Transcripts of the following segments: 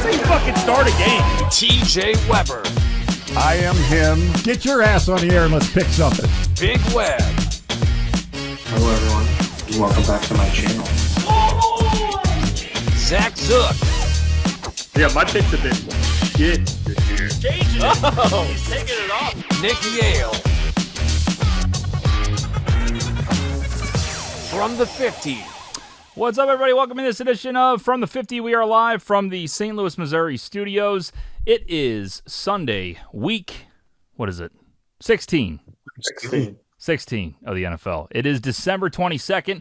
how you fucking start a game. TJ Weber. I am him. Get your ass on the air and let's pick something. Big Web. Hello, everyone. Welcome back to my channel. Zach Zook. Yeah, my picks have been shit this year. Changing it. He's taking it off. Nick Yale. From the 50. What's up, everybody? Welcome to this edition of From the 50. We are live from the St. Louis, Missouri studios. It is Sunday, week, what is it? 16. 16 of the NFL. It is December 22nd.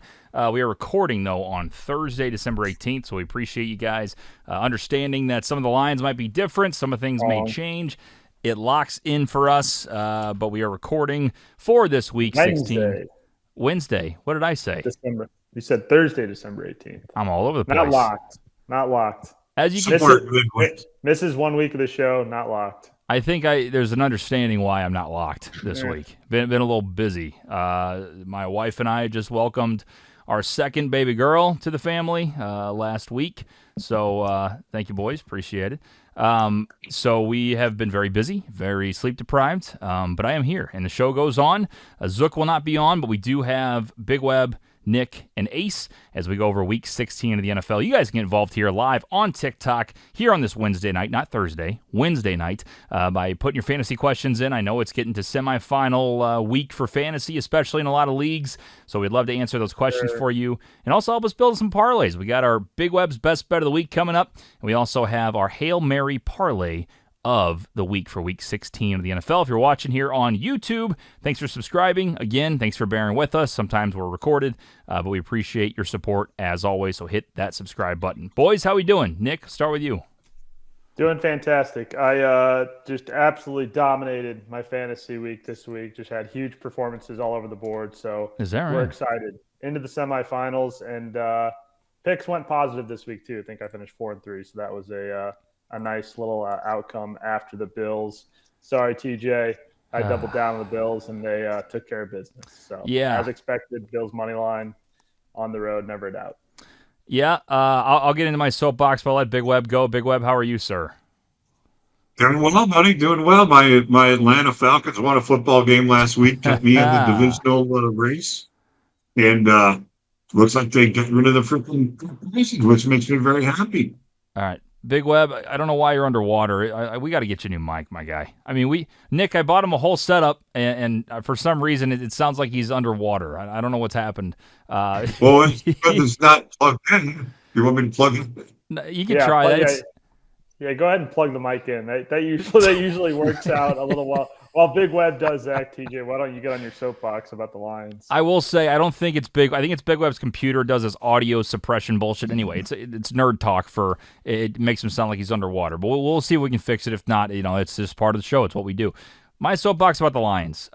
We are recording, though, on Thursday, December 18th, so we appreciate you guys understanding that some of the lines might be different, some of things may change. It locks in for us, but we are recording for this week, 16. Wednesday. What did I say? December. You said Thursday, December 18th. I'm all over the place. Not locked. As you can misses 1 week of the show, not locked. I think there's an understanding why I'm not locked this week. Been a little busy. My wife and I just welcomed our second baby girl to the family last week. So thank you, boys. Appreciate it. So we have been very busy, very sleep deprived, but I am here, and the show goes on. Zook will not be on, but we do have Big Web, Nick, and Ace as we go over Week 16 of the NFL. You guys can get involved here live on TikTok here on this Wednesday night, not Thursday, Wednesday night, by putting your fantasy questions in. I know it's getting to semifinal week for fantasy, especially in a lot of leagues, so we'd love to answer those questions for you and also help us build some parlays. We got our Big Web's Best Bet of the Week coming up, and we also have our Hail Mary Parlay of the week for Week 16 of the NFL. If you're watching here on YouTube, thanks for subscribing. Again, thanks for bearing with us. Sometimes we're recorded, but we appreciate your support as always, so hit that subscribe button. Boys, how we doing? Nick, start with you. Doing fantastic. I just absolutely dominated my fantasy week this week. Just had huge performances all over the board, so is that right? We're excited. Into the semifinals, and picks went positive this week too. I think I finished 4-3, so that was a nice little outcome after the Bills. Sorry, TJ. I doubled down on the Bills, and they took care of business. So, as expected, Bills money line on the road, never a doubt. Yeah, I'll get into my soapbox, but I'll let Big Web go. Big Web, how are you, sir? Doing well, buddy. Doing well. My Atlanta Falcons won a football game last week, took me in the divisional race, and looks like they get rid of the freaking competition, which makes me very happy. All right. Big Web, I don't know why you're underwater. We got to get you a new mic, my guy. I mean, Nick, I bought him a whole setup, and for some reason, it sounds like he's underwater. I don't know what's happened. Well, it's not plugged in. You want me to plug it in? You can try that. Yeah, go ahead and plug the mic in. That usually works out a little while. While Big Web does that, TJ, why don't you get on your soapbox about the Lions? I will say I don't think it's Big. I think it's Big Web's computer does this audio suppression bullshit. Anyway, it's nerd talk for it makes him sound like he's underwater. But we'll see if we can fix it. If not, it's just part of the show. It's what we do. My soapbox about the Lions.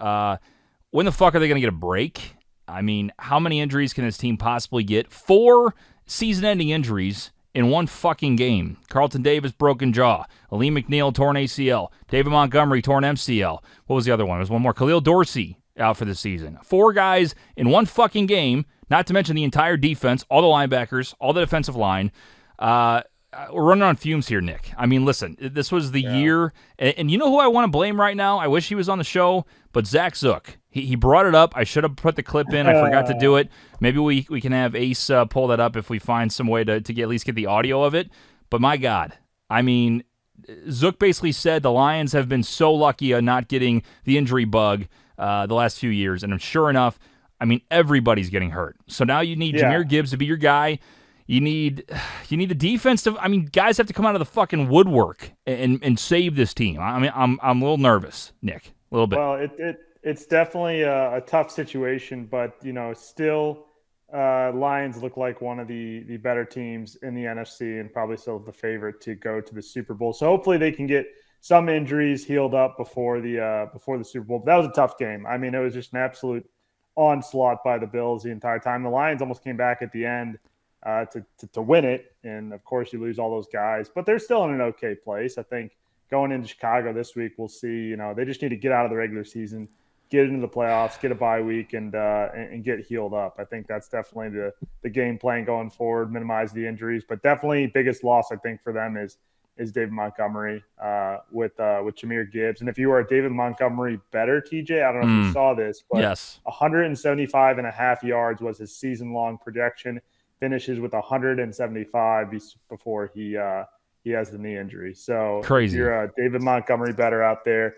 When the fuck are they going to get a break? I mean, how many injuries can this team possibly get? 4 season-ending injuries in one fucking game. Carlton Davis, broken jaw. Aleem McNeil, torn ACL. David Montgomery, torn MCL. What was the other one? There was one more. Khalil Dorsey out for the season. 4 guys in one fucking game, not to mention the entire defense, all the linebackers, all the defensive line. We're running on fumes here, Nick. I mean, listen, this was the year, and you know who I want to blame right now? I wish he was on the show, but Zach Zook. He brought it up. I should have put the clip in. I forgot to do it. Maybe we can have Ace pull that up if we find some way to at least get the audio of it. But my God, I mean, Zook basically said the Lions have been so lucky on not getting the injury bug the last few years. And sure enough, I mean, everybody's getting hurt. So now you need Jahmyr Gibbs to be your guy. You need the defense to. I mean, guys have to come out of the fucking woodwork and save this team. I mean, I'm a little nervous, Nick, a little bit. Well, it's definitely a tough situation, but still, Lions look like one of the better teams in the NFC and probably still the favorite to go to the Super Bowl. So hopefully they can get some injuries healed up before the Super Bowl. But that was a tough game. I mean, it was just an absolute onslaught by the Bills the entire time. The Lions almost came back at the end to win it, and of course you lose all those guys, but they're still in an okay place. I think going into Chicago this week, we'll see. They just need to get out of the regular season, get into the playoffs, get a bye week, and get healed up. I think that's definitely the game plan going forward, minimize the injuries. But definitely biggest loss, I think, for them is is David Montgomery with Jahmyr Gibbs. And if you are a David Montgomery better, TJ, I don't know if you saw this, but yes, 175.5 yards was his season-long projection. Finishes with 175 before he has the knee injury. So crazy. If you're a David Montgomery better out there,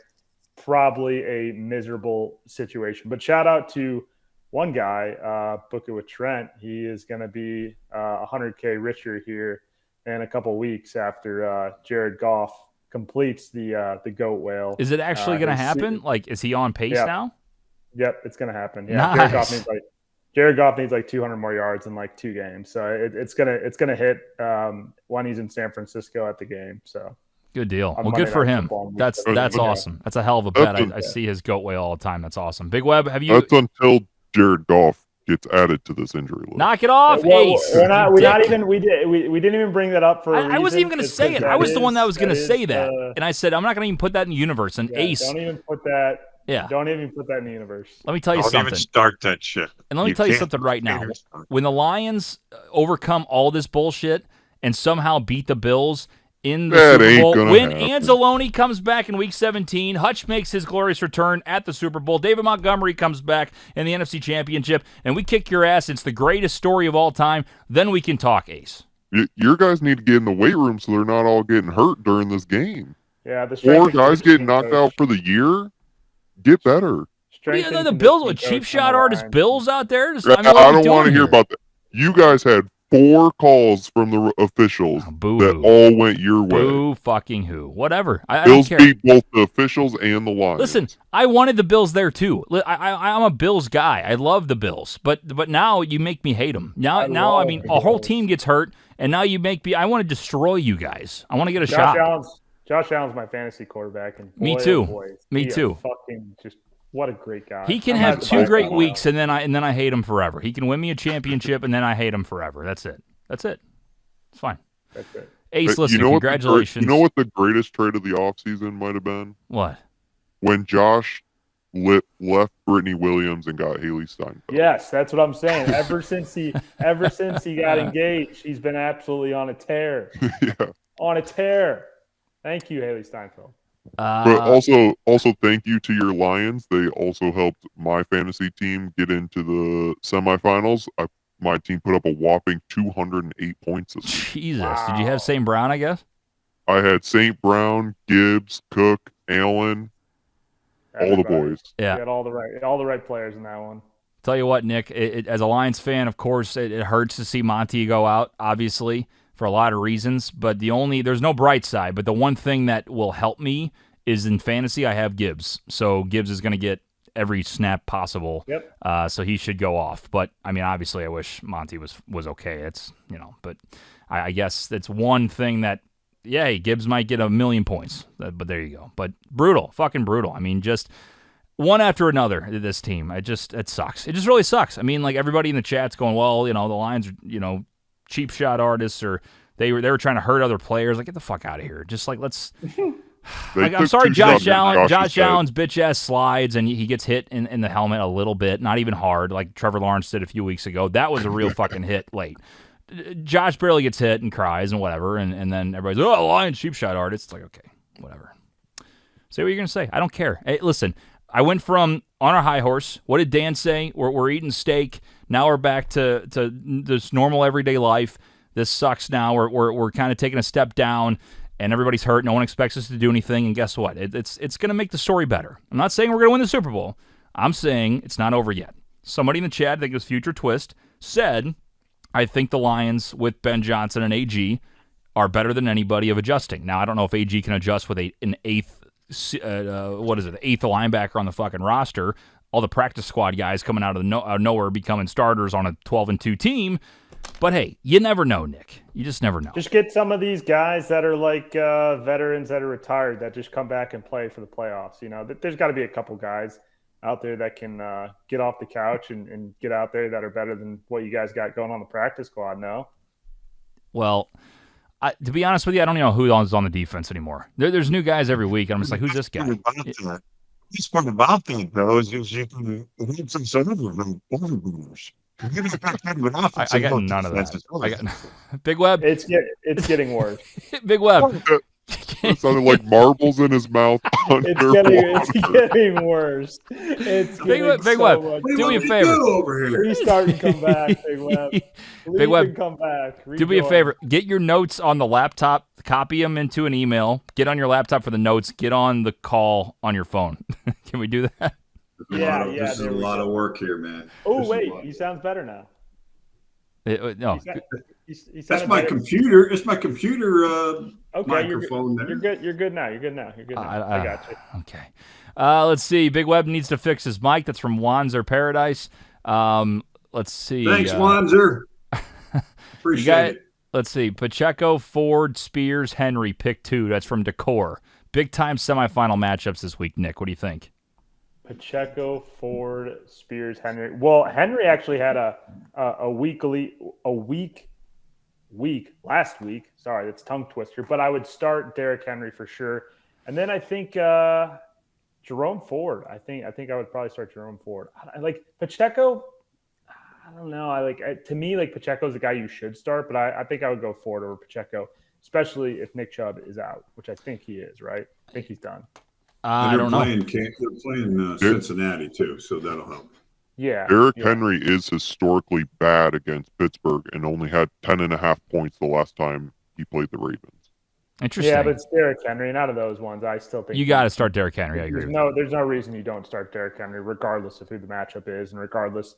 probably a miserable situation. But shout out to one guy, book it with Trent. He is going to be $100K richer here in a couple weeks after Jared Goff completes the goat whale. Is it actually going to happen? Like, is he on pace now? Yep, it's going to happen. Yeah, nice. Jared Goff needs like 200 more yards in like 2 games, so it's gonna hit when he's in San Francisco at the game. So good deal. Well, good for him. That's awesome. That's a hell of a bet. I see his goat way all the time. That's awesome. Big Web, have you? That's until Jared Goff gets added to this injury list. Knock it off, Ace. We didn't even bring that up for. I wasn't even going to say it. I was the one that was going to say that, and I said I'm not going to even put that in the universe. And Ace, don't even put that. Yeah. Don't even put that in the universe. Let me tell you something. Don't even start that shit. And let me tell you something right now. When the Lions overcome all this bullshit and somehow beat the Bills in the Super Bowl, when Anzalone comes back in Week 17, Hutch makes his glorious return at the Super Bowl, David Montgomery comes back in the NFC Championship, and we kick your ass, it's the greatest story of all time, then we can talk, Ace. Your guys need to get in the weight room so they're not all getting hurt during this game. Yeah, or guys getting knocked out for the year. Get better. The Bills with cheap shot artist Bills out there. I don't want to hear about that. You guys had 4 calls from the officials that all went your way. Boo fucking who. Whatever. I Bills don't care. beat both the officials and the Lions. Listen, I wanted the Bills there too. I'm a Bills guy. I love the Bills. But now you make me hate them. Now I mean, a whole team gets hurt, and now you make me. I want to destroy you guys. I want to get a shot. Josh Allen's my fantasy quarterback, and me too. Me too. Fucking just what a great guy. He can have 2 great weeks, and then I hate him forever. He can win me a championship, and then I hate him forever. That's it. It's fine. That's it. Ace, listen, congratulations. You know what the greatest trade of the offseason might have been? What? When Josh left Brittany Williams and got Haley Steinfeld. Yes, that's what I'm saying. Ever since he got engaged, he's been absolutely on a tear. Yeah. On a tear. Thank you, Haley Steinfeld. But also thank you to your Lions. They also helped my fantasy team get into the semifinals. My team put up a whopping 208 points this week. Jesus. Wow. Did you have St. Brown, I guess? I had St. Brown, Gibbs, Cook, Allen, all the boys. Yeah. You had all the right players in that one. Tell you what, Nick, as a Lions fan, of course, it hurts to see Monty go out, obviously, for a lot of reasons, but there's no bright side, but the one thing that will help me is in fantasy, I have Gibbs. So Gibbs is going to get every snap possible. Yep. So he should go off. But I mean, obviously I wish Monty was okay. It's, but I guess that's one thing that, Gibbs might get 1,000,000 points, but there you go. But fucking brutal. I mean, just one after another, this team. It sucks. It just really sucks. I mean, like everybody in the chat's going, well, the Lions are, cheap shot artists, or they were trying to hurt other players. Like, get the fuck out of here. Just like, let's. I'm sorry, Josh Allen. Josh Allen's bitch ass slides, and he gets hit in the helmet a little bit, not even hard, like Trevor Lawrence did a few weeks ago. That was a real fucking hit late. Josh barely gets hit and cries and whatever, and then everybody's Lions cheap shot artist. It's like, okay, whatever. Say what you're gonna say. I don't care. Hey, listen. I went from on our high horse. What did Dan say? We're eating steak. Now we're back to this normal everyday life. This sucks now. We're kind of taking a step down, and everybody's hurt. No one expects us to do anything, and guess what? It's going to make the story better. I'm not saying we're going to win the Super Bowl. I'm saying it's not over yet. Somebody in the chat, I think it was Future Twist, said, I think the Lions with Ben Johnson and AG are better than anybody of adjusting. Now, I don't know if AG can adjust with an eighth the eighth linebacker on the fucking roster, all the practice squad guys coming out of nowhere becoming starters on a 12-2 team. But hey, you never know, Nick. You just never know. Just get some of these guys that are like veterans that are retired that just come back and play for the playoffs. There's got to be a couple guys out there that can get off the couch and get out there that are better than what you guys got going on the practice squad. No. Well, to be honest with you, I don't even know who's on the defense anymore. There's new guys every week, and I'm just like, who's this guy? This part about that, though, is you can have some sort of bodybuilders. I got none of that. I got Big Web. It's getting worse. Big Web. It sounded like marbles in his mouth. It's getting worse. It's getting Big so Web. much. Do me a favor. Over here. Restart and come back, Big Web. Big Web. And come back. Do me a Rejoin. favor. Get your notes on the laptop. Copy them into an email. Get on your laptop for the notes. Get on the call on your phone. Can we do that? Yeah, This is a lot of work here, man. Oh, wait. He sounds better now. No. That's my computer. It's my computer microphone you're there. You're good now. You're good now. I got you. Okay. Let's see. Big Web needs to fix his mic. That's from Wanzer Paradise. Let's see. Thanks, Wanzer. Appreciate it. Let's see. Pacheco, Ford, Spears, Henry, pick 2. That's from Decor. Big time semifinal matchups this week. Nick, what do you think? Pacheco, Ford, Spears, Henry. Well, Henry actually had a week last week. Sorry, that's tongue twister. But I would start Derrick Henry for sure, and then I think Jerome Ford. I think I would probably start Jerome Ford. I like Pacheco. I don't know. To me, Pacheco's the guy you should start, but I think I would go Ford over Pacheco, especially if Nick Chubb is out, which I think he is. Right? I think he's done. I don't know. They're playing Cincinnati too, so that'll help. Yeah. Derrick Henry is historically bad against Pittsburgh and only had 10.5 points the last time he played the Ravens. Interesting. Yeah, but it's Derrick Henry, and out of those ones, I still think you got to start Derrick Henry. I agree. There's no reason you don't start Derrick Henry, regardless of who the matchup is and regardless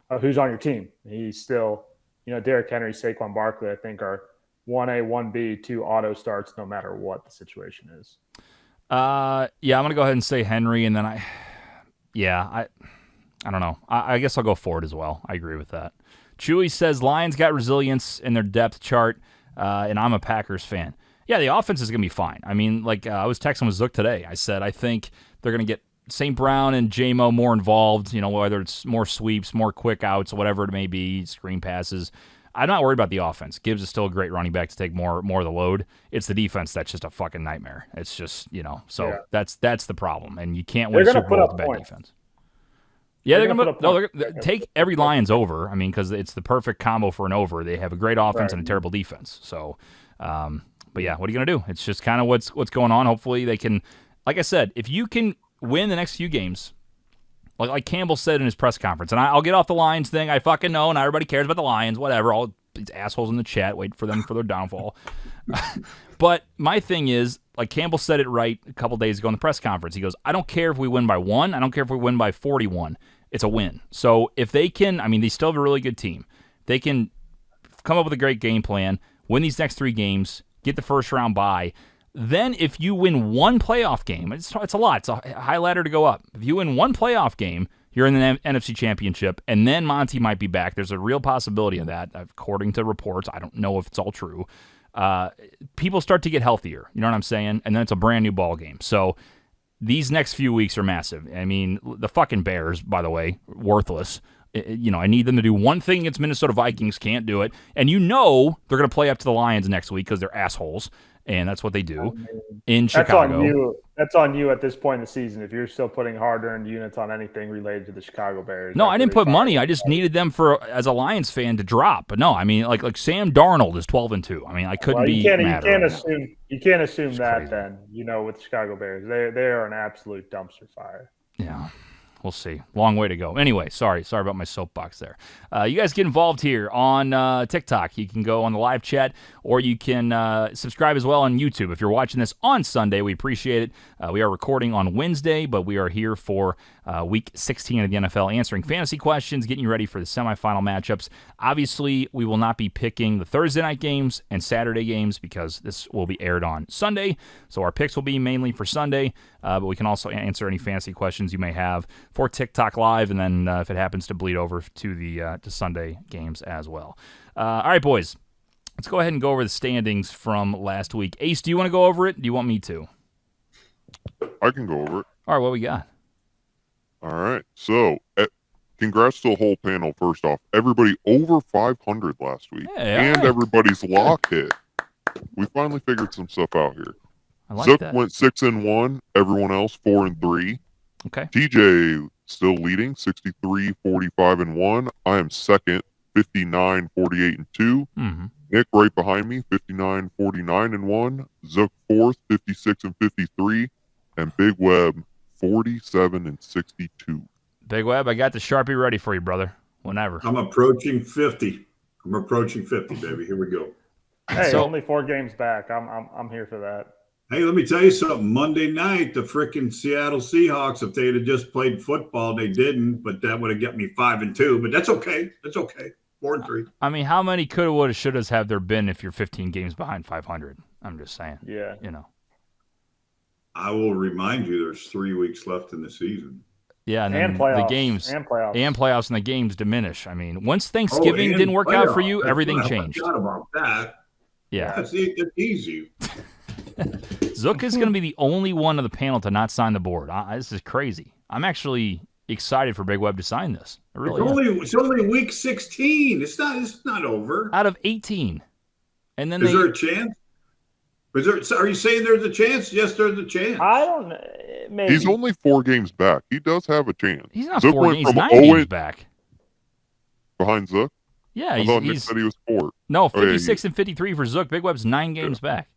of who's on your team. He's still, Derrick Henry, Saquon Barkley, I think are 1A, 1B, 2 auto starts no matter what the situation is. Yeah, I'm gonna go ahead and say Henry, and then I don't know. I guess I'll go Ford as well. I agree with that. Chewy says Lions got resilience in their depth chart, and I'm a Packers fan. Yeah, the offense is gonna be fine. I mean, I was texting with Zook today. I said I think they're gonna get St. Brown and J-Mo more involved. Whether it's more sweeps, more quick outs, whatever it may be, screen passes. I'm not worried about the offense. Gibbs is still a great running back to take more of the load. It's the defense that's just a fucking nightmare. It's just, that's the problem. And you can't win a Super Bowl with a bad defense. Yeah, they're going to put up take every Lions over. I mean, because it's the perfect combo for an over. They have a great offense and a terrible defense. So, but yeah, what are you going to do? It's just kind of what's going on. Hopefully they can, like I said, if you can win the next few games, like Campbell said in his press conference, and I'll get off the Lions thing. I fucking know, and everybody cares about the Lions, whatever. All these assholes in the chat wait for them for their downfall. But my thing is, like Campbell said it right a couple days ago in the press conference. He goes, I don't care if we win by 1. I don't care if we win by 41. It's a win. So if they can, they still have a really good team. They can come up with a great game plan, win these next 3 games, get the first round bye. Then if you win 1 playoff game, it's a lot. It's a high ladder to go up. If you win 1 playoff game, you're in the NFC Championship, and then Monty might be back. There's a real possibility of that, according to reports. I don't know if it's all true. People start to get healthier. You know what I'm saying? And then it's a brand new ball game. So these next few weeks are massive. The fucking Bears, by the way, worthless. I need them to do one thing against Minnesota Vikings. Can't do it. And they're going to play up to the Lions next week because they're assholes. And that's what they do in Chicago. That's on you at this point in the season. If you're still putting hard-earned units on anything related to the Chicago Bears. No, I didn't put money. I just needed them as a Lions fan to drop. But no, like Sam Darnold is 12-2. I couldn't be mad. You can't assume that crazy. Then, with the Chicago Bears. They are an absolute dumpster fire. Yeah. We'll see. Long way to go. Anyway, sorry about my soapbox there. You guys get involved here on TikTok. You can go on the live chat, or you can subscribe as well on YouTube. If you're watching this on Sunday, we appreciate it. We are recording on Wednesday, but we are here for Week 16 of the NFL, answering fantasy questions, getting you ready for the semifinal matchups. Obviously, we will not be picking the Thursday night games and Saturday games because this will be aired on Sunday. So our picks will be mainly for Sunday, but we can also answer any fantasy questions you may have for TikTok Live, and then if it happens to bleed over to the to Sunday games as well. All right, boys, let's go ahead and go over the standings from last week. Ace, do you want to go over it? Do you want me to? I can go over it. All right, what we got? All right, so congrats to the whole panel. First off, everybody over 500 last week, and everybody's lock hit. We finally figured some stuff out here. I like Zook that. went 6-1. Everyone else 4-3. Okay. TJ still leading 63, 45, and 1. I am second, 59, 48, and 2. Mm-hmm. Nick right behind me, 59, 49, and 1. Zook fourth, 56 and 53. And Big Web, 47 and 62. Big Web, I got the Sharpie ready for you, brother. Whenever. I'm approaching 50. I'm approaching 50, baby. Here we go. Hey, so, only 4 games back. I'm here for that. Hey, let me tell you something. Monday night, the freaking Seattle Seahawks, if they had just played football, they didn't, but that would have got me 5-2. But that's okay. That's okay. 4-3. I mean, how many coulda, woulda, shouldas have there been if you're 15 games behind 500? I'm just saying. Yeah. You know. I will remind you, there's 3 weeks left in the season. Yeah, and then playoffs, the games and playoffs and the games diminish. I mean, once Thanksgiving didn't work out for you, everything changed. I forgot about that. Yeah, that's easy. Zook is going to be the only one of the panel to not sign the board. This is crazy. I'm actually excited for Big Web to sign this. I really it's only week 16. It's not over. Out of 18, and then is there a chance? Are you saying there's a chance? Yes, there's a chance. I don't know. Maybe. He's only 4 games back. He does have a chance. He's not 4 games. He's 9 games back. Behind Zook? Yeah, Nick said he was 4. No, 56 and 53 for Zook. Big Web's 9 games back.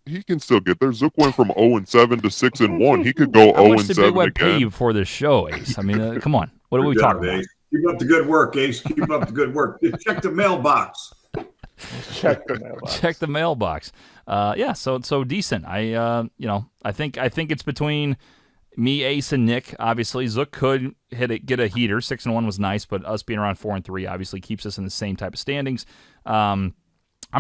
He can still get there. Zook went from 0-7 to 6-1. He could go 0-7 again. How much did Big Web pay you before this show, Ace? I mean, come on. What are we talking about? Ace. Keep up the good work, Ace. Keep up the good work. Check the mailbox. Check the mailbox. Check the mailbox. Yeah, so decent. I think it's between me, Ace, and Nick. Obviously, Zook could get a heater. 6-1 was nice, but us being around 4-3 obviously keeps us in the same type of standings. I'm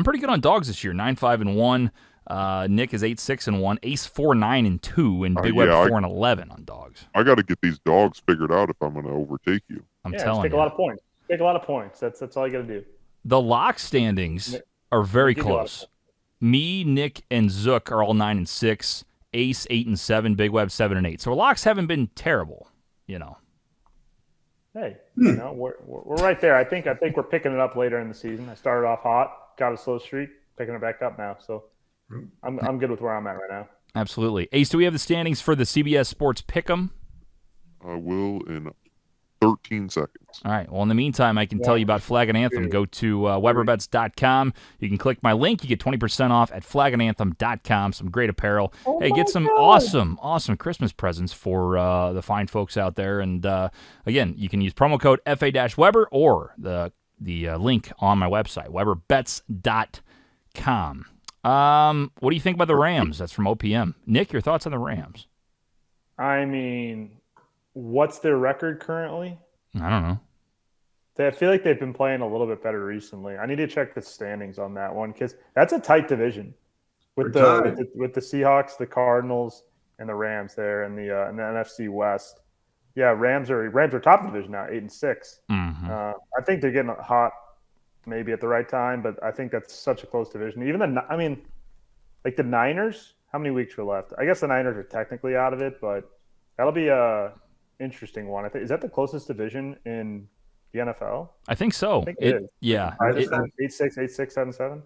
pretty good on dogs this year. 9-5-1. Nick is 8-6-1. Ace 4-9-2, and Big Web 4-11 on dogs. I got to get these dogs figured out if I'm going to overtake you. I'm telling you. Take a lot of points. Take a lot of points. That's all you got to do. The lock standings are very close. Me, Nick, and Zook are all 9-6. Ace 8-7. Big Web 7-8. So our locks haven't been terrible, you know. Hey, we're right there. I think we're picking it up later in the season. I started off hot, got a slow streak, picking it back up now. So I'm good with where I'm at right now. Absolutely. Ace, do we have the standings for the CBS Sports Pick'em? I will in 13 seconds. All right. Well, in the meantime, I can tell you about Flag and Anthem. Go to WeberBets.com. You can click my link. You get 20% off at flagandanthem.com. Some great apparel. Get some awesome Christmas presents for the fine folks out there. And, again, you can use promo code FA-Weber or the link on my website, WeberBets.com. What do you think about the Rams? That's from OPM. Nick, your thoughts on the Rams? I mean, what's their record currently? I don't know. I feel like they've been playing a little bit better recently. I need to check the standings on that one because that's a tight division with the Seahawks, the Cardinals, and the Rams there in the NFC West. Yeah, Rams are top of the division now, 8-6. Mm-hmm. I think they're getting hot maybe at the right time, but I think that's such a close division. Even the Niners. How many weeks are left? I guess the Niners are technically out of it, but that'll be a interesting one. I think is that the closest division in the NFL? I think so. I think it is. Yeah. 8-6, 8-6, 7-7.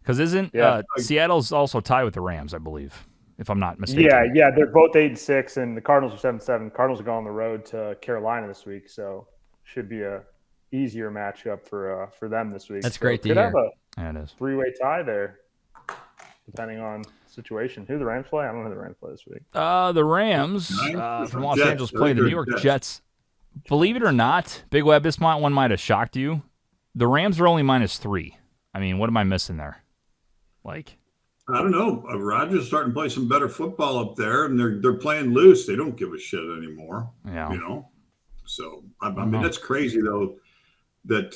Because isn't Seattle's also tied with the Rams, I believe, if I'm not mistaken. Yeah, they're both 8-6, and the Cardinals are 7-7. Cardinals are going on the road to Carolina this week, so should be a easier matchup for them this week. That's great to hear. Have a it is. 3-way tie there, depending on situation. Who the Rams play? I don't know who the Rams play this week. The Rams from Los Angeles play the New York Jets. Believe it or not, Big Web, this one might have shocked you. The Rams are only -3. I mean, what am I missing there? I don't know. Rodgers starting to play some better football up there, and they're playing loose. They don't give a shit anymore. Yeah, So I mean, that's crazy though. That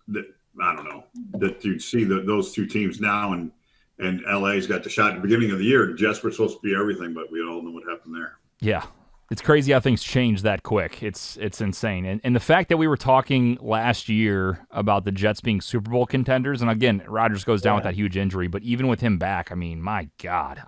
that I don't know that you'd see those two teams now, and LA's got the shot at the beginning of the year. The Jets were supposed to be everything, but we all know what happened there. Yeah. It's crazy how things change that quick. It's insane. And the fact that we were talking last year about the Jets being Super Bowl contenders, and again, Rodgers goes down with that huge injury, but even with him back, I mean, my God.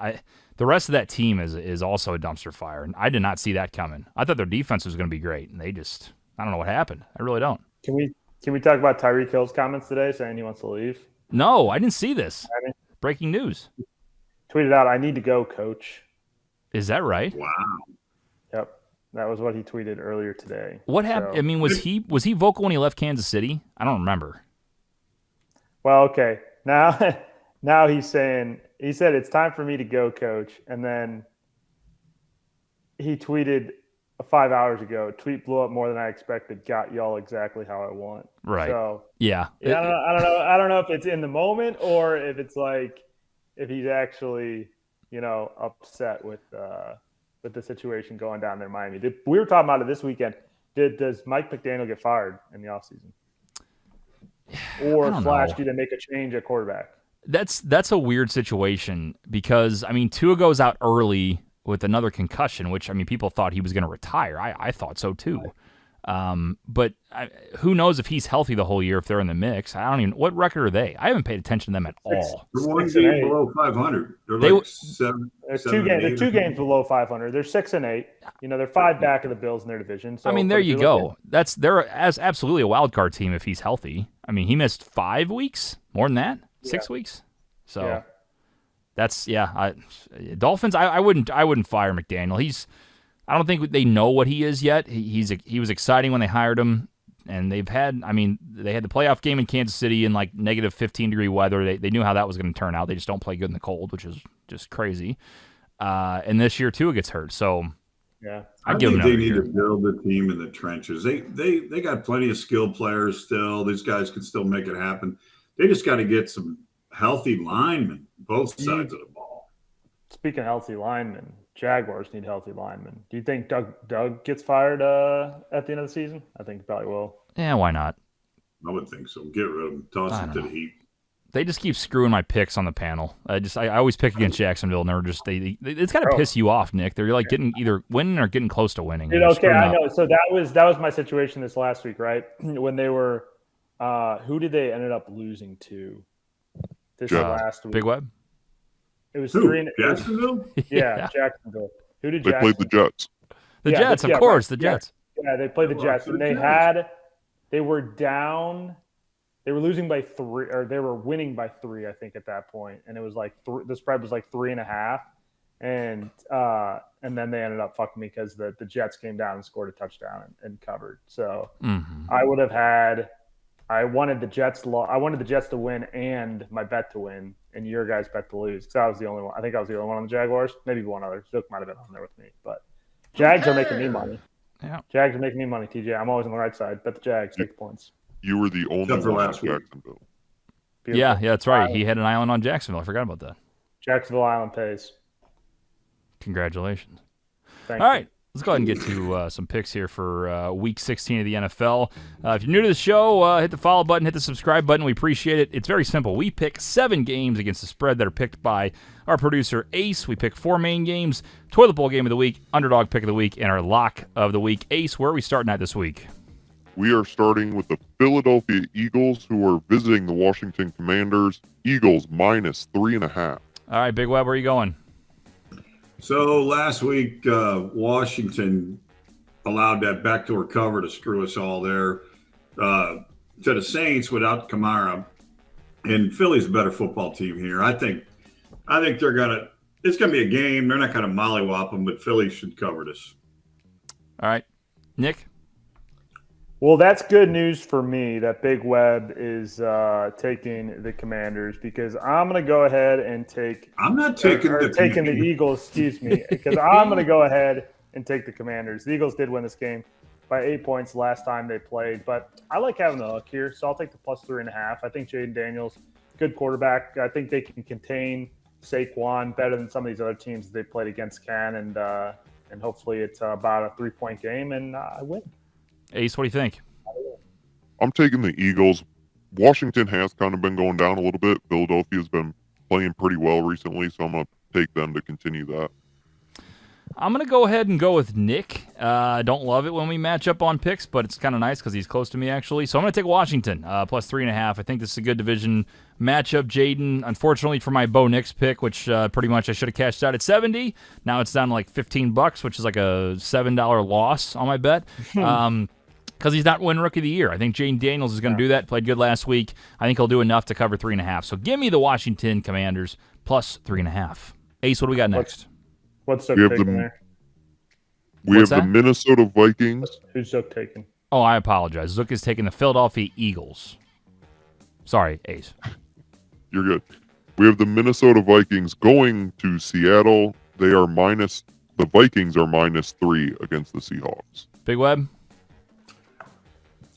The rest of that team is also a dumpster fire, and I did not see that coming. I thought their defense was going to be great, and they just, I don't know what happened. I really don't. Can we talk about Tyreek Hill's comments today saying he wants to leave? No, I didn't see this. Breaking news. Tweeted out, "I need to go, coach." Is that right? Wow. Yep. That was what he tweeted earlier today. What happened? So, I mean, was he vocal when he left Kansas City? I don't remember. well, okay. Now he said it's time for me to go, coach. And then he tweeted 5 hours ago, tweet blew up more than I expected. Got y'all exactly how I want. Right. So Yeah. I don't know. I don't know if it's in the moment or if it's like if he's actually, upset with the situation going down there in Miami. We were talking about it this weekend. Does Mike McDaniel get fired in the offseason? Or do they make a change at quarterback? That's a weird situation because, I mean, Tua goes out early with another concussion, which, I mean, people thought he was going to retire. I thought so too. But who knows if he's healthy the whole year if they're in the mix. I don't even – what record are they? I haven't paid attention to them at all. They're one game below 500. They're like seven. They're 2 games below 500. They're 6-8. They're 5 back of the Bills in their division. So, I mean, there you go. They're absolutely a wild card team if he's healthy. I mean, he missed 5 weeks, more than that, 6 weeks. So yeah. That's Dolphins. I wouldn't fire McDaniel. I don't think they know what he is yet. He was exciting when they hired him, and they had the playoff game in Kansas City in like negative 15-degree weather. They knew how that was going to turn out. They just don't play good in the cold, which is just crazy. And this year Tua gets hurt, so yeah, I think they need to build the team in the trenches. They got plenty of skilled players still. These guys can still make it happen. They just got to get some healthy linemen, both sides of the ball. Speaking of healthy linemen, Jaguars need healthy linemen. Do you think Doug gets fired at the end of the season? I think he probably will. Yeah, why not? I would think so. Get rid of him. Toss him to the heat. They just keep screwing my picks on the panel. I always pick against Jacksonville, and they're just it's got to piss you off, Nick. They're like getting either winning or getting close to winning. Okay, I know. So that was my situation this last week, right? When they were, who did they ended up losing to? This last week. Big Web. It was Jacksonville? Yeah, Jacksonville. Who did they played the Jets? The Jets, of course, the Jets. Yeah, they played the Jets. And they were down. They were losing by 3, or they were winning by 3, I think, at that point. And it was like the spread was like 3.5. And then they ended up fucking me because the Jets came down and scored a touchdown and covered. So I wanted the Jets to win and my bet to win, and your guys' bet to lose. Because I was the only one. I think I was the only one on the Jaguars. Maybe one other. Zook might have been on there with me. But Jags are making me money. Yeah. Jags are making me money, TJ. I'm always on the right side. Bet the Jags. Take the points. You were the only one on Jacksonville. Beautiful. Yeah, that's right. He had an island on Jacksonville. I forgot about that. Jacksonville Island pays. Congratulations. Thank All you. right. Let's go ahead and get to some picks here for Week 16 of the NFL. If you're new to the show, hit the follow button, hit the subscribe button. We appreciate it. It's very simple. We pick 7 games against the spread that are picked by our producer, Ace. We pick 4 main games, Toilet Bowl Game of the Week, Underdog Pick of the Week, and our Lock of the Week. Ace, where are we starting at this week? We are starting with the Philadelphia Eagles, who are visiting the Washington Commanders. Eagles minus 3.5. All right, Big Web, where are you going? So last week, Washington allowed that backdoor cover to screw us all there to the Saints without Kamara. And Philly's a better football team here. I think they're gonna. It's gonna be a game. They're not gonna mollywop them, but Philly should cover this. All right, Nick. Well, that's good news for me that Big Web is taking the Commanders, because I'm going to go ahead and take – I'm not taking the Eagles, excuse me, because I'm going to go ahead and take the Commanders. The Eagles did win this game by 8 points last time they played, but I like having the hook here, so I'll take the plus 3.5. I think Jaden Daniels, good quarterback. I think they can contain Saquon better than some of these other teams that they played against can, and hopefully it's about a 3-point game, and I win. Ace, what do you think? I'm taking the Eagles. Washington has kind of been going down a little bit. Philadelphia's been playing pretty well recently, so I'm going to take them to continue that. I'm going to go ahead and go with Nick. I don't love it when we match up on picks, but it's kind of nice because he's close to me, actually. So I'm going to take Washington, plus 3.5. I think this is a good division matchup. Jaden, unfortunately for my Bo Nix pick, which pretty much I should have cashed out at 70. Now it's down to like $15, which is like a $7 loss on my bet. Because he's not winning Rookie of the Year. I think Jaden Daniels is going to do that. Played good last week. I think he'll do enough to cover 3.5. So give me the Washington Commanders plus 3.5. Ace, what do we got next? What's the pick in there? We What's have the that? Minnesota Vikings. Who's Zook taking? Oh, I apologize. Zook is taking the Philadelphia Eagles. Sorry, Ace. You're good. We have the Minnesota Vikings going to Seattle. The Vikings are -3 against the Seahawks. Big Web?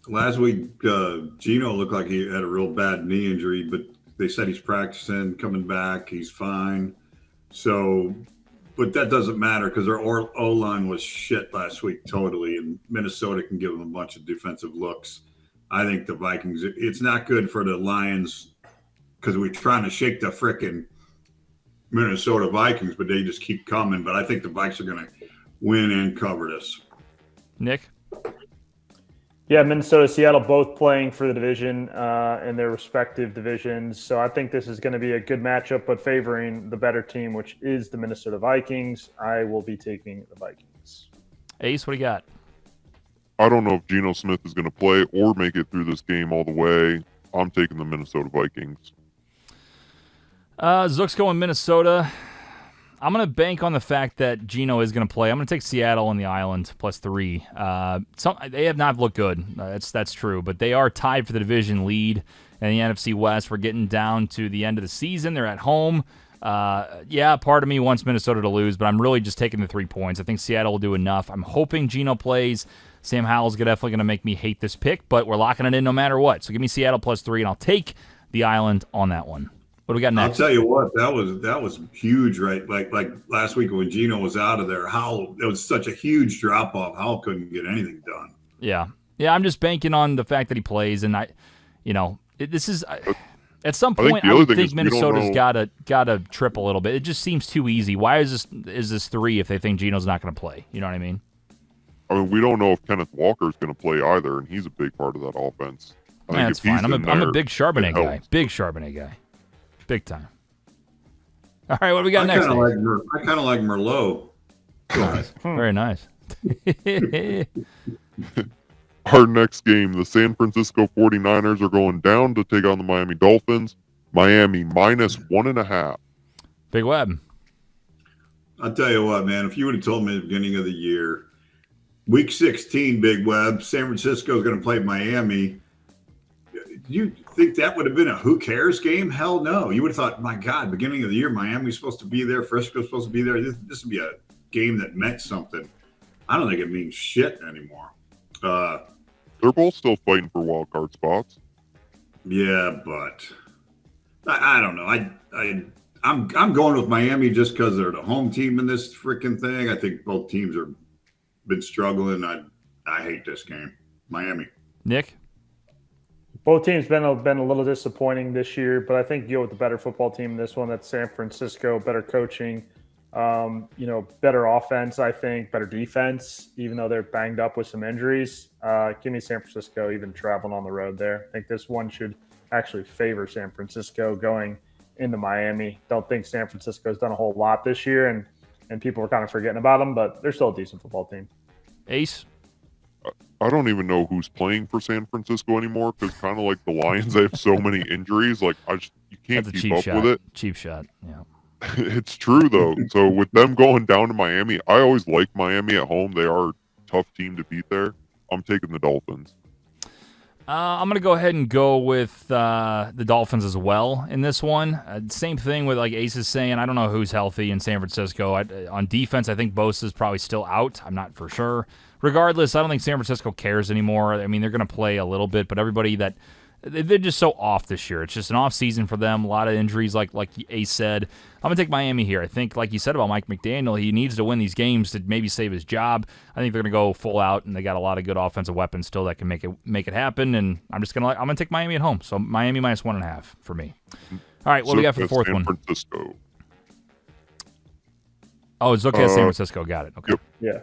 Last week, Gino looked like he had a real bad knee injury, but they said he's practicing, coming back. He's fine. So, but that doesn't matter because their O-line was shit last week totally, and Minnesota can give them a bunch of defensive looks. I think the Vikings, it's not good for the Lions because we're trying to shake the frickin' Minnesota Vikings, but they just keep coming. But I think the Vikes are going to win and cover this. Nick? Yeah, Minnesota, Seattle, both playing for the division in their respective divisions. So I think this is going to be a good matchup, but favoring the better team, which is the Minnesota Vikings. I will be taking the Vikings. Ace, what do you got? I don't know if Geno Smith is going to play or make it through this game all the way. I'm taking the Minnesota Vikings. Zook's going Minnesota. I'm going to bank on the fact that Geno is going to play. I'm going to take Seattle on the island +3. They have not looked good. That's true, but they are tied for the division lead in the NFC West. We're getting down to the end of the season. They're at home. Part of me wants Minnesota to lose, but I'm really just taking the 3 points. I think Seattle will do enough. I'm hoping Geno plays. Sam Howell's definitely going to make me hate this pick, but we're locking it in no matter what. So give me Seattle +3, and I'll take the island on that one. What do we got next? I'll tell you what, that was huge, right? Like last week when Gino was out of there, Howell, it was such a huge drop off. Howell couldn't get anything done. Yeah. I'm just banking on the fact that he plays, and this is at some point I would think Minnesota's got to trip a little bit. It just seems too easy. Why is this 3 if they think Gino's not going to play? You know what I mean? I mean, we don't know if Kenneth Walker's going to play either, and he's a big part of that offense. That's fine. I'm a big Charbonnet guy. Big Charbonnet guy. Big time. All right, what do we got next? I kind of like Merlot. Very nice. Our next game, the San Francisco 49ers are going down to take on the Miami Dolphins. Miami -1.5. Big Web. I'll tell you what, man. If you would have told me at the beginning of the year, Week 16, Big Web, San Francisco is going to play Miami. You think that would have been a who cares game? Hell no. You would have thought, my God, beginning of the year, Miami's supposed to be there, Frisco's supposed to be there. This would be a game that meant something. I don't think it means shit anymore. They're both still fighting for wild card spots. Yeah, but I don't know. I'm going with Miami just because they're the home team in this freaking thing. I think both teams are been struggling. I hate this game. Miami. Nick? Both teams been a little disappointing this year, but I think you go with the better football team in this one. That's San Francisco, better coaching, better offense, I think, better defense, even though they're banged up with some injuries. Give me San Francisco, even traveling on the road there. I think this one should actually favor San Francisco going into Miami. Don't think San Francisco's done a whole lot this year, and people are kind of forgetting about them, but they're still a decent football team. Ace? I don't even know who's playing for San Francisco anymore because kind of like the Lions, they have so many injuries. Like you can't keep up with it. Cheap shot, yeah. It's true though. So with them going down to Miami, I always like Miami at home. They are a tough team to beat there. I'm taking the Dolphins. I'm going to go ahead and go with the Dolphins as well in this one. Same thing with like Ace is saying. I don't know who's healthy in San Francisco. On defense, I think Bosa's probably still out. I'm not for sure. Regardless, I don't think San Francisco cares anymore. I mean, they're going to play a little bit, but everybody they're just so off this year. It's just an off season for them. A lot of injuries, like Ace said. I'm going to take Miami here. I think, like you said about Mike McDaniel, he needs to win these games to maybe save his job. I think they're going to go full out, and they got a lot of good offensive weapons still that can make it happen. And I'm going to take Miami at home. So Miami -1.5 for me. All right, what do we got for the fourth one? San Francisco. Oh, Zook has San Francisco. Got it. Okay. Yep. Yeah.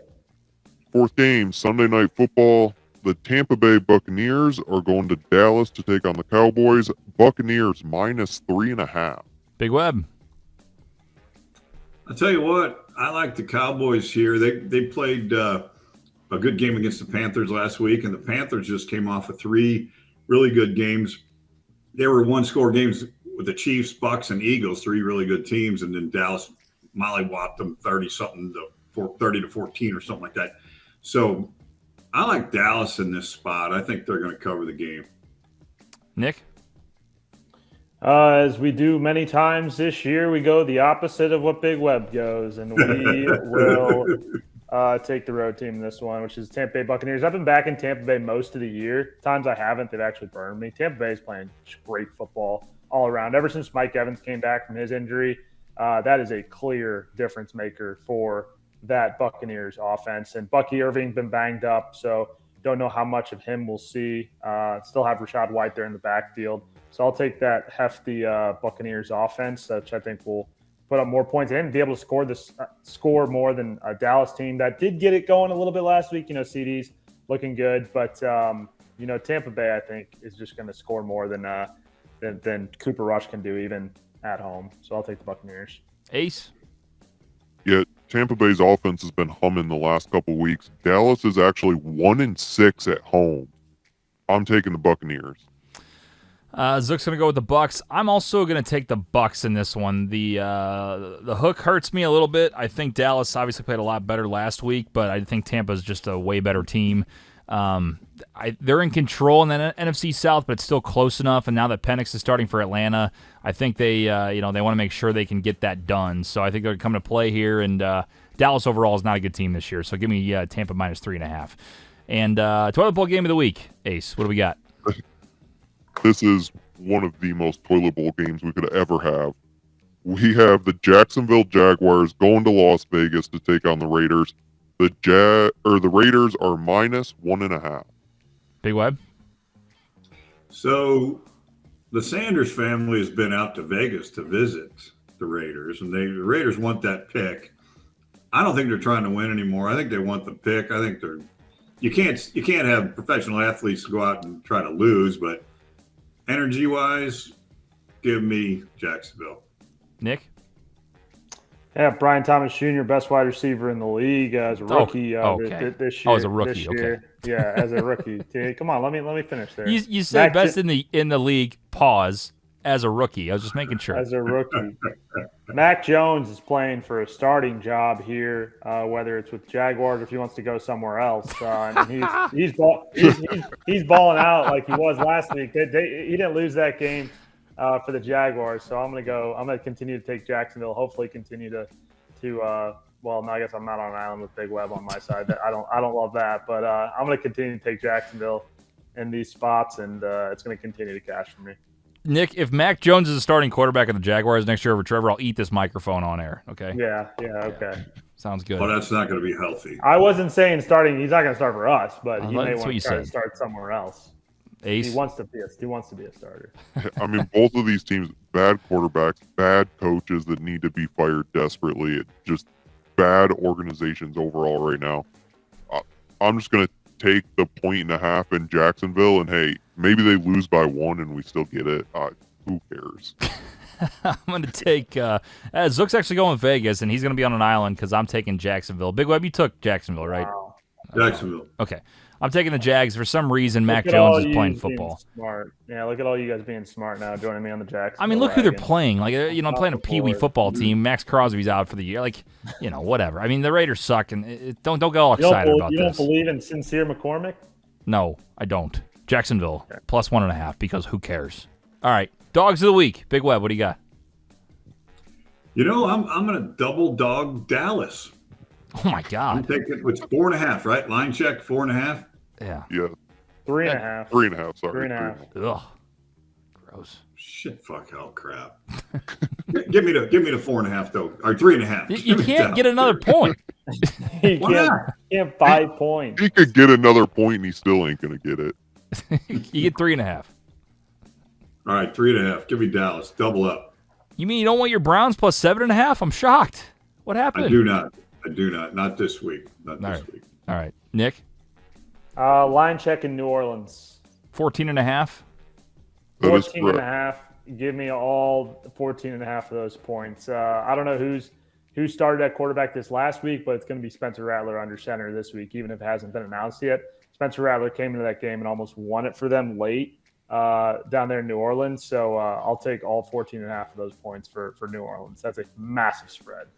Fourth game, Sunday Night Football. The Tampa Bay Buccaneers are going to Dallas to take on the Cowboys. Buccaneers -3.5. Big Web. I'll tell you what, I like the Cowboys here. They played a good game against the Panthers last week, and the Panthers just came off of 3 really good games. They were one-score games with the Chiefs, Bucks, and Eagles, 3 really good teams, and then Dallas mollywopped them 30-something to 30-14 or something like that. So I like Dallas in this spot. I think they're going to cover the game. Nick? As we do many times this year, we go the opposite of what Big Web goes, and we will take the road team in this one, which is Tampa Bay Buccaneers. I've been back in Tampa Bay most of the year. Times I haven't, they've actually burned me. Tampa Bay is playing great football all around. Ever since Mike Evans came back from his injury, that is a clear difference maker for that Buccaneers offense. And Bucky Irving's been banged up, so don't know how much of him we'll see. Still have Rashad White there in the backfield. So I'll take that hefty Buccaneers offense, which I think will put up more points and be able to score more than a Dallas team that did get it going a little bit last week. CD's looking good, but Tampa Bay I think is just going to score more than Cooper Rush can do even at home. So I'll take the Buccaneers. Ace? Yeah, Tampa Bay's offense has been humming the last couple of weeks. Dallas is actually 1-6 at home. I'm taking the Buccaneers. Zook's going to go with the Bucs. I'm also going to take the Bucs in this one. The hook hurts me a little bit. I think Dallas obviously played a lot better last week, but I think Tampa's just a way better team. They're in control in the NFC South, but it's still close enough. And now that Penix is starting for Atlanta, I think they want to make sure they can get that done. So I think they're coming to play here. And Dallas overall is not a good team this year. So give me Tampa minus 3.5. And toilet bowl game of the week, Ace. What do we got? This is one of the most toilet bowl games we could ever have. We have the Jacksonville Jaguars going to Las Vegas to take on the Raiders. The Raiders are minus 1.5. Big Web? So the Sanders family has been out to Vegas to visit the Raiders, and the Raiders want that pick. I don't think they're trying to win anymore. I think they want the pick. I think you can't have professional athletes go out and try to lose, but energy-wise, give me Jacksonville. Nick? Yeah, Brian Thomas Jr., best wide receiver in the league as a rookie this year. Oh, as a rookie, okay. Yeah, as a rookie. Come on, let me finish there. You said best in the league, pause, as a rookie. I was just making sure. As a rookie. Mac Jones is playing for a starting job here, whether it's with Jaguars or if he wants to go somewhere else. And he's balling out like he was last week. He didn't lose that game for the Jaguars, so I'm gonna continue to take Jacksonville. Hopefully, continue to well, no, I guess I'm not on an island with Big Web on my side. I don't love that, but I'm gonna continue to take Jacksonville in these spots, and it's gonna continue to cash for me. Nick, if Mac Jones is a starting quarterback of the Jaguars next year over Trevor, I'll eat this microphone on air. Okay. Yeah. Okay. Sounds good. Well, that's not going to be healthy. I wasn't saying starting. He's not going to start for us, but he may want to try to start somewhere else. Ace. He wants to be a starter. I mean, both of these teams, bad quarterbacks, bad coaches that need to be fired desperately. Just bad organizations overall right now. I'm just going to take the 1.5 in Jacksonville, and hey, maybe they lose by 1 and we still get it. Who cares? I'm going to take Zook's actually going with Vegas, and he's going to be on an island because I'm taking Jacksonville. Big Web, you took Jacksonville, right? Wow. Jacksonville. Okay. I'm taking the Jags. For some reason, Mac Jones is playing football. Smart. Yeah, look at all you guys being smart now, joining me on the Jags. I mean, look who they're playing. Like, I'm playing a Pee Wee football team. Max Crosby's out for the year. Like, whatever. I mean, the Raiders suck, and don't get all excited about this. You don't believe in Sincere McCormick? No, I don't. Jacksonville, plus 1.5, because who cares? All right, dogs of the week. Big Web, what do you got? I'm going to double dog Dallas. Oh, my God. I'm taking it's 4.5, right? Line check, 4.5. Yeah. 3.5. 3.5, sorry. 3.5. Ugh. Gross. Shit, fuck, hell, crap. give me the 4.5 though, or 3.5. You can't get another point. He can't 5 points. He could get another point, and he still ain't gonna get it. You get 3.5. All right, 3.5. Give me Dallas. Double up. You mean you don't want your Browns plus 7.5? I'm shocked. What happened? I do not. Not this week. Not this week. All right, Nick. Line check in New Orleans. 14.5. 14.5. Give me all 14.5 of those points. I don't know who started at quarterback this last week, but it's going to be Spencer Rattler under center this week, even if it hasn't been announced yet. Spencer Rattler came into that game and almost won it for them late down there in New Orleans. So I'll take all 14.5 of those points for New Orleans. That's a massive spread.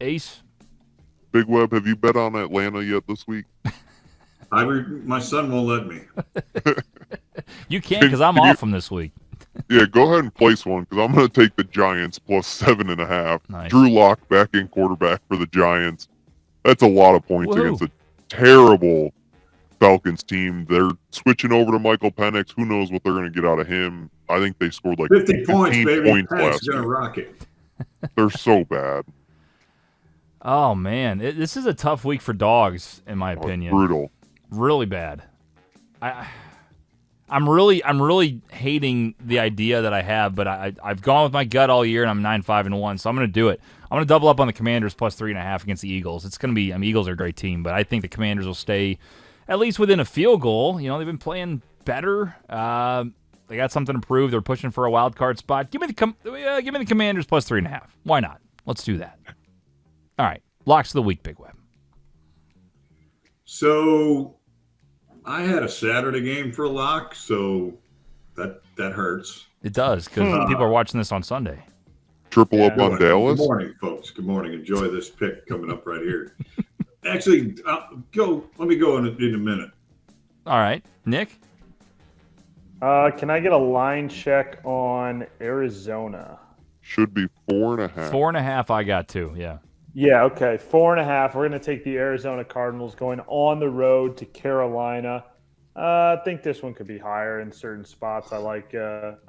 Ace? Big Web, have you bet on Atlanta yet this week? My son won't let me. You can't because I'm off from this week. Yeah, go ahead and place one because I'm going to take the Giants plus 7.5. Nice. Drew Lock back in quarterback for the Giants. That's a lot of points Woo. against a terrible Falcons team. They're switching over to Michael Penix. Who knows what they're going to get out of him? I think they scored like 50 points, baby. points Penix last going to week. rock it. They're so bad. Oh man, this is a tough week for dogs, in my opinion. Brutal. Really bad. I'm really hating the idea that I have, but I've gone with my gut all year, and I'm 9-5-1, so I'm going to do it. I'm going to double up on the Commanders plus 3.5 against the Eagles. It's going to be, Eagles are a great team, but I think the Commanders will stay at least within a field goal. You know, they've been playing better. They got something to prove. They're pushing for a wild card spot. Give me the Commanders plus 3.5. Why not? Let's do that. All right, locks of the week, Big Web. So I had a Saturday game for a lock, so that hurts. It does, because people are watching this on Sunday. Triple up on Dallas. Good morning, folks. Good morning. Enjoy this pick coming up right here. Actually, let me go in a minute. All right, Nick? Can I get a line check on Arizona? Should be 4.5. 4.5 I got too, yeah. Yeah, okay. 4.5. We're going to take the Arizona Cardinals going on the road to Carolina. I think this one could be higher in certain spots. I like the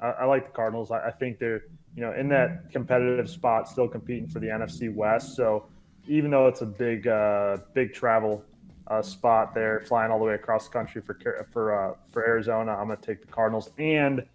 Cardinals. I think they're in that competitive spot, still competing for the NFC West. So even though it's a big travel spot there, flying all the way across the country for Arizona, I'm going to take the Cardinals. And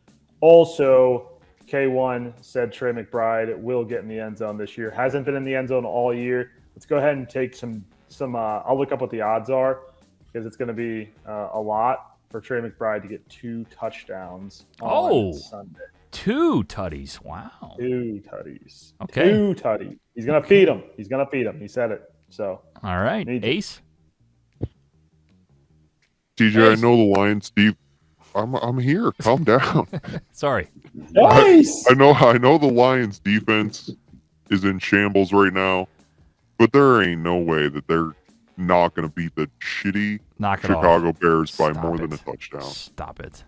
also, K1 said Trey McBride will get in the end zone this year. Hasn't been in the end zone all year. Let's go ahead and take some. I'll look up what the odds are because it's going to be a lot for Trey McBride to get 2 touchdowns on Sunday. 2 tutties. Wow. 2 tutties. Okay. 2 tutties. He's going to feed them. He said it. So. All right. Ace? TJ, I know the Lions, Steve. I'm here. Calm down. Sorry. Nice. I know the Lions defense is in shambles right now, but there ain't no way that they're not going to beat the shitty Chicago Bears by more than a touchdown. Stop it.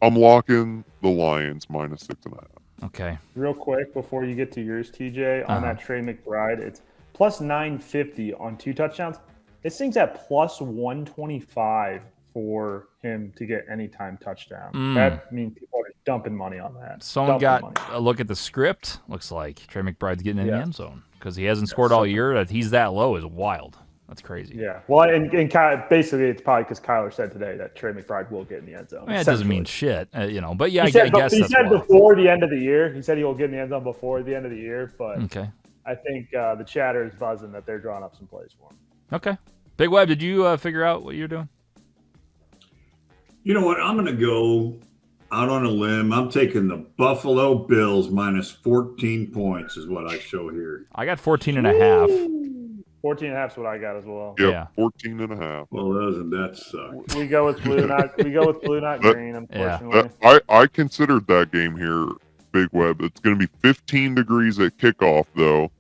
I'm locking the Lions minus 6.5. Okay. Real quick before you get to yours, TJ, on that Trey McBride, it's plus 950 on 2 touchdowns. This thing's at plus 125 for him to get anytime touchdown. That means people are dumping money on that. Someone got a look at the script. Looks like Trey McBride's getting in the end zone because he hasn't scored all year. That he's that low is wild. That's crazy. Yeah. Well, and basically it's probably because Kyler said today that Trey McBride will get in the end zone. I mean, it doesn't mean shit, But yeah, I said, guess he that's said wild. before the end of the year. He said he will get in the end zone before the end of the year. But okay. I think the chatter is buzzing that they're drawing up some plays for him. Okay. Big Web, did you figure out what you're doing? You know what? I'm going to go out on a limb. I'm taking the Buffalo Bills minus 14 points is what I show here. I got 14.5. 14.5 is what I got as well. Yep, Yeah. 14.5. Well, doesn't that suck? We go with blue, not green. Unfortunately, I considered that game here, Big Web. It's going to be 15 degrees at kickoff, though.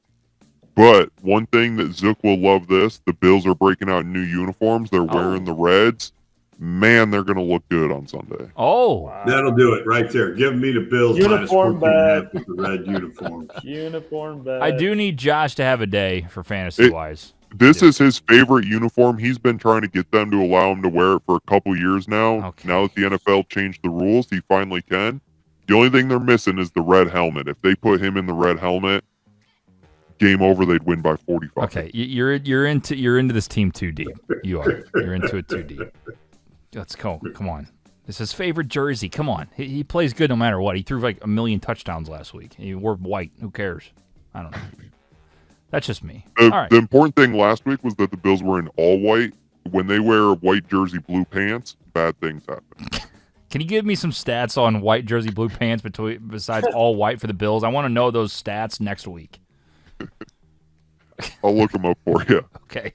But one thing that Zook will love this: the Bills are breaking out new uniforms. They're wearing the Reds. Man, they're going to look good on Sunday. Oh, wow. That'll do it right there. Give me the Bills Uniform minus 14.5 with the red uniforms. Uniform bet. I do need Josh to have a day for fantasy-wise. This is his favorite uniform. He's been trying to get them to allow him to wear it for a couple years now. Okay. Now that the NFL changed the rules, he finally can. The only thing they're missing is the red helmet. If they put him in the red helmet, game over. They'd win by 45. Okay, you're into this team too deep. You are. You're into it too deep. Let's go. Come on. It's his favorite jersey. Come on. He plays good no matter what. He threw like 1 million touchdowns last week. He wore white. Who cares? I don't know. That's just me. All right. The important thing last week was that the Bills were in all white. When they wear a white jersey, blue pants, bad things happen. Can you give me some stats on white jersey, blue pants besides all white for the Bills? I want to know those stats next week. I'll look them up for you. Okay.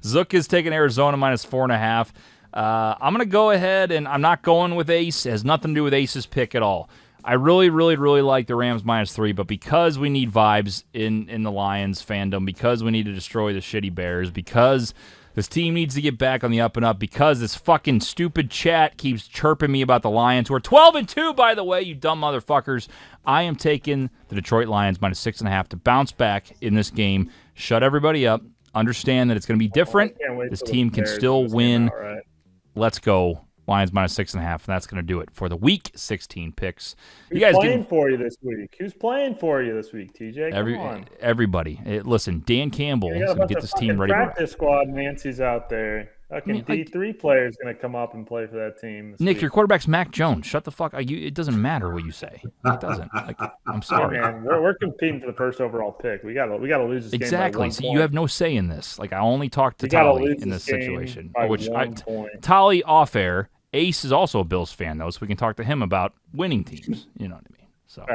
Zook is taking Arizona minus 4.5. I'm going to go ahead, and I'm not going with Ace. It has nothing to do with Ace's pick at all. I really, really, really like the Rams -3, but because we need vibes in the Lions fandom, because we need to destroy the shitty Bears, because this team needs to get back on the up and up, because this fucking stupid chat keeps chirping me about the Lions, who are 12-2, by the way, you dumb motherfuckers, I am taking the Detroit Lions -6.5 to bounce back in this game, shut everybody up, understand that it's going to be different. This team can still win. Right. Let's go. Lions -6.5, and that's going to do it for the Week 16 picks. Who's playing for you this week? Who's playing for you this week, TJ? Come on. Everybody. Listen, Dan Campbell is going to get this team ready. Practice squad Nancy's out there. Fucking D3 player's going to come up and play for that team. Nick, your quarterback's Mac Jones. Shut the fuck up. It doesn't matter what you say. It doesn't. I'm sorry. Hey man, we're competing for the first overall pick. We gotta lose this game. Exactly. So you have no say in this. I only talk to Tolly in this situation. Tolly off air. Ace is also a Bills fan, though, so we can talk to him about winning teams. You know what I mean? So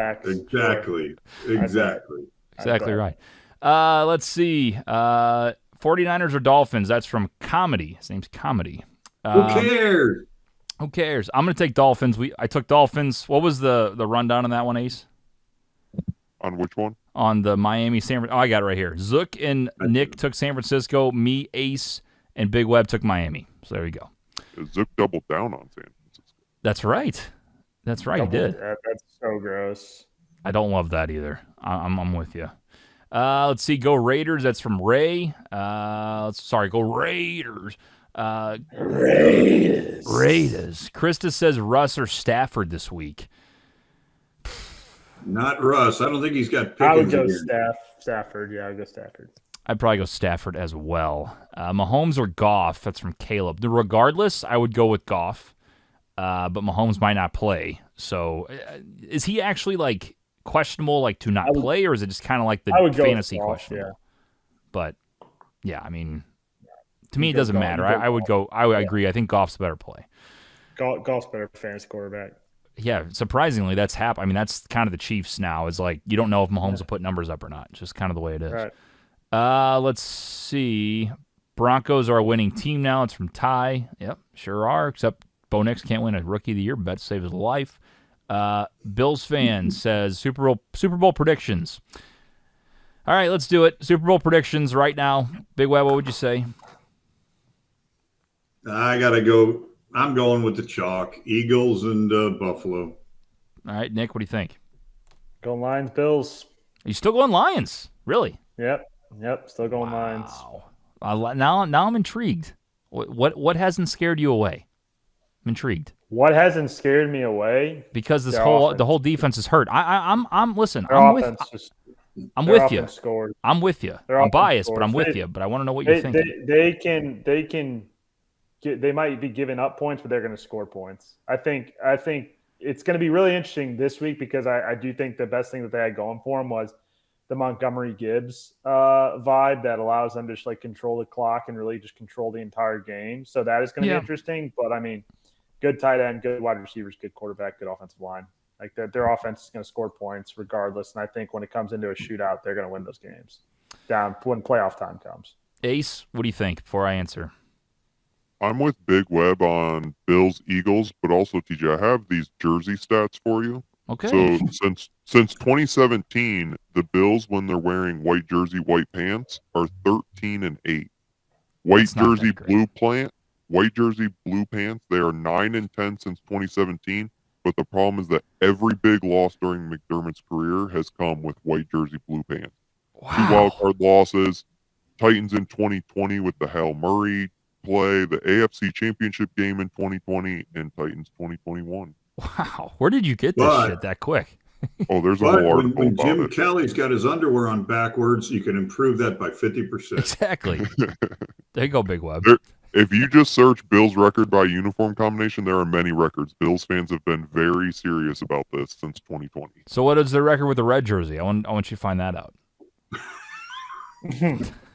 Exactly right. Let's see. 49ers or Dolphins? That's from Comedy. His name's Comedy. Who cares? Who cares? I'm going to take Dolphins. I took Dolphins. What was the rundown on that one, Ace? On which one? On the Miami-San Francisco. Oh, I got it right here. Zook and Nick took San Francisco. Me, Ace, and Big Web took Miami. So there you go. Zook doubled down on San Francisco. That's right. He did. That's so gross. I don't love that either. I'm with you. Let's see. Go Raiders. That's from Ray. Go Raiders. Raiders. Krista says Russ or Stafford this week. Not Russ. I don't think he's got Pickens. I would go Stafford. Yeah, I would go Stafford. I'd probably go Stafford as well. Mahomes or Goff. That's from Caleb. Regardless, I would go with Goff. But Mahomes might not play. So is he actually like questionable, like to not play, or is it just kind of like the fantasy questionable? Yeah. But yeah, I mean, to me it doesn't matter. I would agree. I think Goff's a better play. Goff's better fantasy quarterback. Yeah, surprisingly, that's happened. I mean, that's kind of the Chiefs now. Is like you don't know if Mahomes will put numbers up or not. It's just kind of the way it is. Right. Let's see. Broncos are a winning team now. It's from Ty. Yep, sure are. Except Bo Nix can't win a Rookie of the Year bet to save his life. Bills fan says Super Bowl predictions. All right, let's do it. Super Bowl predictions right now. Big Web, what would you say? I gotta go. I'm going with the chalk. Eagles and Buffalo. All right, Nick, what do you think? Going Lions, Bills. Are you still going Lions? Really? Yep. Still going Lions. Now I'm intrigued. What hasn't scared you away? I'm intrigued. What hasn't scared me away? Because the whole defense is hurt. I'm listen. I'm with you. Scored. I'm with you. I'm biased, but I'm with you. But I want to know what you're thinking. They might be giving up points, but they're going to score points. I think it's going to be really interesting this week because I do think the best thing that they had going for them was the Montgomery Gibbs vibe that allows them to just like control the clock and really just control the entire game. So that is going to be interesting. But I mean, good tight end, good wide receivers, good quarterback, good offensive line. Like their offense is going to score points regardless. And I think when it comes into a shootout, they're going to win those games down when playoff time comes. Ace, what do you think before I answer? I'm with Big Web on Bills, Eagles, but also TJ, I have these jersey stats for you. Okay. So since 2017, the Bills, when they're wearing white jersey, white pants, are 13-8. White jersey, blue pants, they are 9-10 since 2017. But the problem is that every big loss during McDermott's career has come with white jersey, blue pants. Wow. 2 wild card losses. Titans in 2020 with the Hail Murray play, the AFC Championship game in 2020, and Titans 2021. Wow, where did you get this shit that quick? Oh, there's a whole article when about Jim it. Kelly's got his underwear on backwards, you can improve that by 50%. Exactly. There you go, Big Web. If you just search Bills record by uniform combination, there are many records. Bills fans have been very serious about this since 2020. So what is the record with the red jersey? I want you to find that out.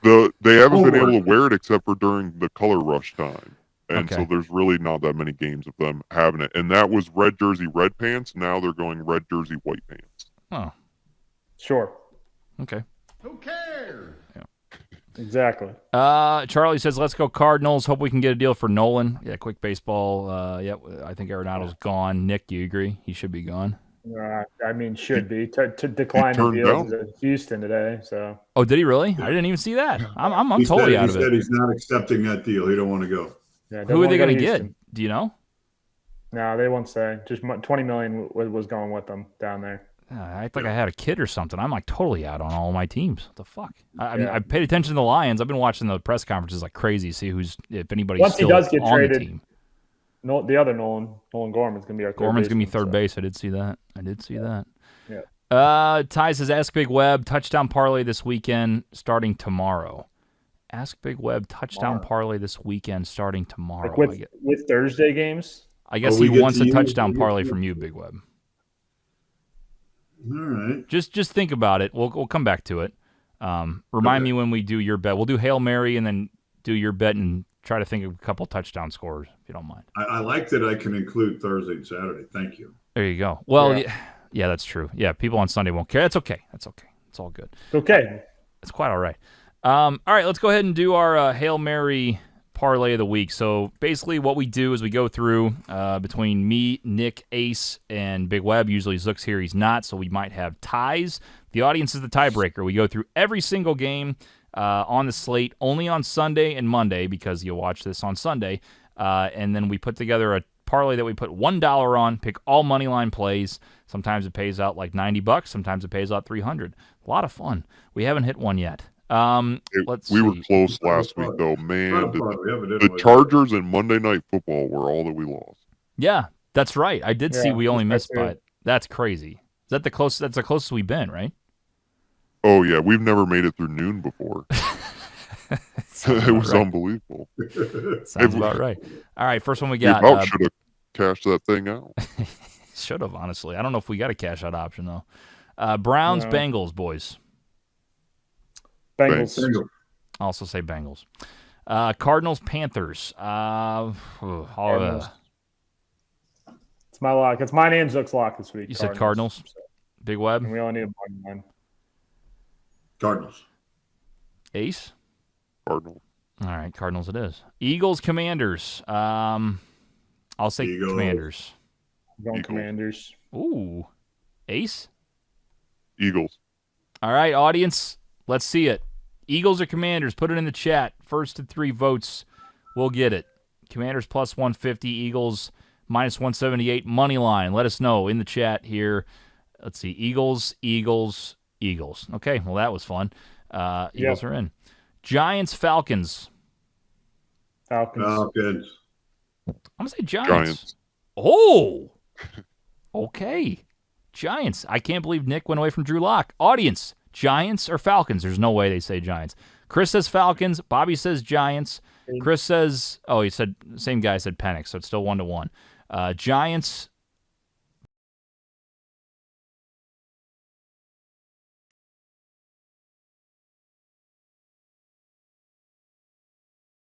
They haven't been able to wear it except for during the color rush time. And so there's really not that many games of them having it. And that was red jersey, red pants. Now they're going red jersey, white pants. Oh. Sure. Okay. Who cares? Yeah. Exactly. Charlie says, let's go Cardinals. Hope we can get a deal for Nolan. Yeah, quick baseball. I think Arenado's gone. Nick, do you agree? He should be gone. I mean, should be to decline the turned deal down. to Houston today. So Oh, did he really? I didn't even see that. I'm totally out of He said it. he's not accepting that deal. He don't want to go. yeah, Who are they going going to get? Do you know? No, they won't say. Just 20 million was going with them down there. I act like I had a kid or something. I'm like totally out on all my teams. What the fuck? I Yeah. paid attention to the Lions. I've been watching the press conferences like crazy, see if anybody's Once he still does get on traded, the team. No, the other Nolan Gorman's going to be our third Gorman's going to be baseman, third so. base. I did see that. Yeah. Ty says, Ask Big Web, touchdown parlay this weekend starting tomorrow. Ask Big Web, touchdown parlay this weekend starting tomorrow. Like with Thursday games? I guess he wants a touchdown parlay from you, Big Web. All right. Just think about it. We'll come back to it. Remind me when we do your bet. We'll do Hail Mary and then do your bet and try to think of a couple touchdown scorers, if you don't mind. I like that I can include Thursday and Saturday. Thank you. There you go. Well, yeah, that's true. Yeah, people on Sunday won't care. That's okay. It's all good. It's okay. It's quite all right. All right, let's go ahead and do our Hail Mary parlay of the week. So basically what we do is we go through between me, Nick, Ace, and Big Web. Usually Zook's here. He's not, so we might have ties. The audience is the tiebreaker. We go through every single game on the slate, only on Sunday and Monday because you'll watch this on Sunday. And then we put together a parlay that we put $1 on, pick all money line plays. Sometimes it pays out like $90. Sometimes it pays out $300. A lot of fun. We haven't hit one yet. Let's we see. were close last week, though. Man, the The Chargers and Monday Night Football were all that we lost. Yeah, that's right. I did see we only missed that's by. That's crazy. Is that the closest? That's the closest we've been, right? Oh, yeah. We've never made it through noon before. It was unbelievable. Sounds about right. All right, first one we We got. about should have cashed that thing out. Should have, honestly. I don't know if we got a cash out option, though. Browns, No. Bengals, boys. Bengals. I'll also say Bengals. Cardinals, Panthers. Cardinals. It's my lock. It's mine and Zook's lock this week. You said Cardinals? Big Web? And we only need a money line. Cardinals. Ace? Cardinals. All right, Cardinals it is. Eagles, Commanders. I'll say Eagles. Commanders. Going Eagles. Commanders. Ooh. Ace? Eagles. All right, audience, let's see it. Eagles or Commanders, put it in the chat. First to 3 votes, we'll get it. Commanders plus 150, Eagles minus 178, money line. Let us know in the chat here. Let's see, Eagles. Okay, well, that was fun. Eagles are in. Giants, Falcons. Falcons. I'm going to say Giants. Oh, okay. Giants. I can't believe Nick went away from Drew Lock. Audience, Giants or Falcons? There's no way they say Giants. Chris says Falcons. Bobby says Giants. Chris says, he said, same guy said Penix, so it's still 1-1. Giants